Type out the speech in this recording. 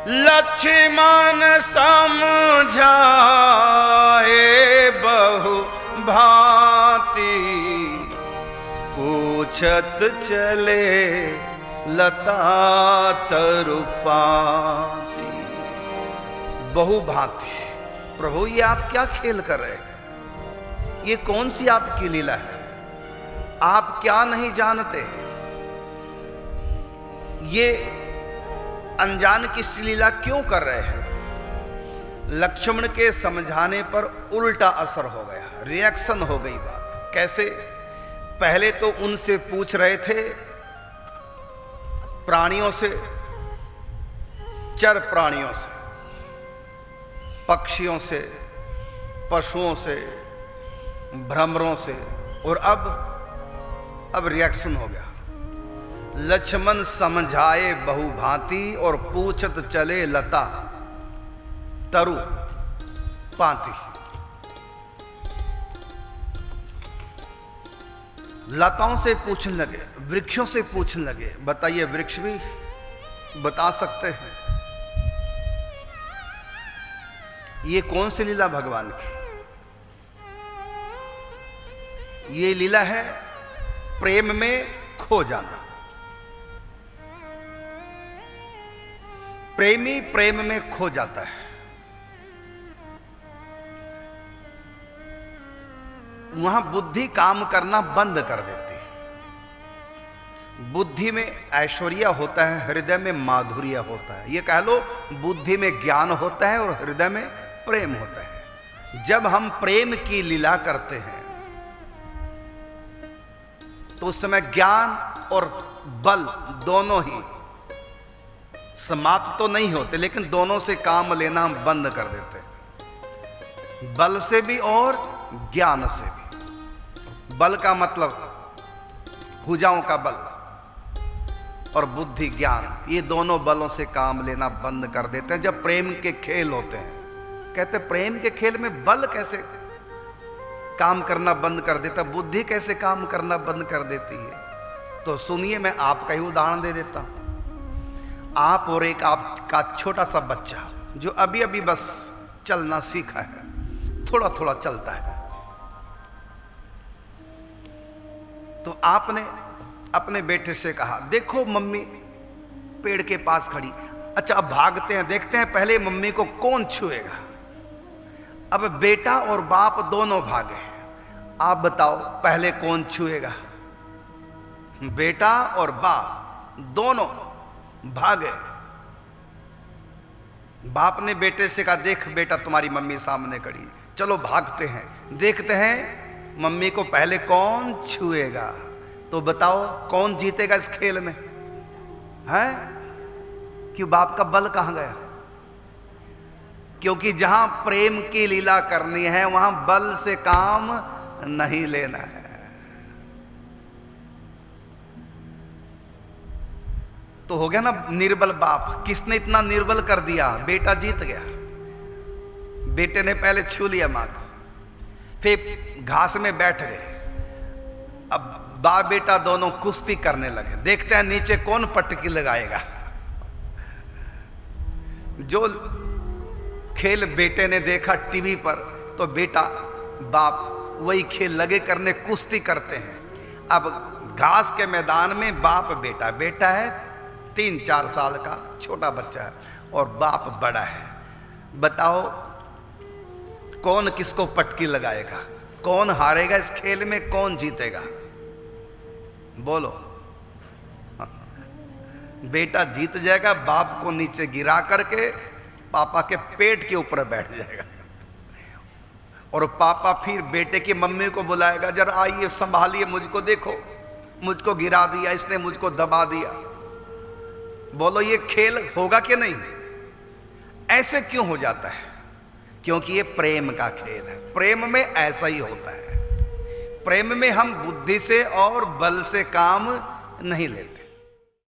लक्ष्मण समझाए बहु भांति, पूछत चले लता तरुपाती। बहु भांति, प्रभु ये आप क्या खेल कर रहे हैं? ये कौन सी आपकी लीला है? आप क्या नहीं जानते? ये अनजान की लीला क्यों कर रहे हैं? लक्ष्मण के समझाने पर उल्टा असर हो गया, रिएक्शन हो गई बात। कैसे? पहले तो उनसे पूछ रहे थे, प्राणियों से, चर प्राणियों से, पक्षियों से, पशुओं से, भ्रमरों से, और अब रिएक्शन हो गया। लक्ष्मण समझाए बहु भांति और पूछत चले लता तरु पांति। लताओं से पूछने लगे, वृक्षों से पूछने लगे। बताइए, वृक्ष भी बता सकते हैं? ये कौन सी लीला भगवान की? ये लीला है प्रेम में खो जाना। प्रेमी प्रेम में खो जाता है। वहां बुद्धि काम करना बंद कर देती है। बुद्धि में ऐश्वर्य होता है, हृदय में माधुर्य होता है। ये कह लो, बुद्धि में ज्ञान होता है और हृदय में प्रेम होता है। जब हम प्रेम की लीला करते हैं तो उस समय ज्ञान और बल दोनों ही समाप्त तो नहीं होते, लेकिन दोनों से काम लेना हम बंद कर देते हैं। बल से भी और ज्ञान से भी। बल का मतलब भुजाओं का बल, और बुद्धि ज्ञान, ये दोनों बलों से काम लेना बंद कर देते हैं जब प्रेम के खेल होते हैं। कहते प्रेम के खेल में बल कैसे काम करना बंद कर देता, बुद्धि कैसे काम करना बंद कर देती है? तो सुनिए, मैं आपका ही उदाहरण दे देता हूं। आप और एक आपका छोटा सा बच्चा जो अभी अभी बस चलना सीखा है, थोड़ा थोड़ा चलता है, तो आपने अपने बेटे से कहा, देखो मम्मी पेड़ के पास खड़ी। अच्छा, अब भागते हैं, देखते हैं पहले मम्मी को कौन छुएगा। अब बेटा और बाप दोनों भागे। आप बताओ पहले कौन छुएगा? बेटा और बाप दोनों भागे। बाप ने बेटे से कहा, देख बेटा तुम्हारी मम्मी सामने खड़ी, चलो भागते हैं, देखते हैं मम्मी को पहले कौन छुएगा। तो बताओ कौन जीतेगा इस खेल में? है क्यों? बाप का बल कहां गया? क्योंकि जहां प्रेम की लीला करनी है वहां बल से काम नहीं लेना है। तो हो गया ना निर्बल बाप। किसने इतना निर्बल कर दिया? बेटा जीत गया। बेटे ने पहले छू लिया मां को, फिर घास में बैठ गए। अब बाप बेटा दोनों कुश्ती करने लगे। देखते हैं नीचे कौन पटकी लगाएगा। जो खेल बेटे ने देखा टीवी पर, तो बेटा बाप वही खेल लगे करने, कुश्ती करते हैं। अब घास के मैदान में बाप बेटा, बेटा है 3-4 साल का छोटा बच्चा है और बाप बड़ा है। बताओ कौन किसको पटकी लगाएगा? कौन हारेगा इस खेल में? कौन जीतेगा? बोलो। बेटा जीत जाएगा, बाप को नीचे गिरा करके पापा के पेट के ऊपर बैठ जाएगा, और पापा फिर बेटे की मम्मी को बुलाएगा, जरा आइए संभालिए मुझको, देखो मुझको गिरा दिया इसने, मुझको दबा दिया। बोलो ये खेल होगा कि नहीं? ऐसे क्यों हो जाता है? क्योंकि ये प्रेम का खेल है। प्रेम में ऐसा ही होता है। प्रेम में हम बुद्धि से और बल से काम नहीं लेते।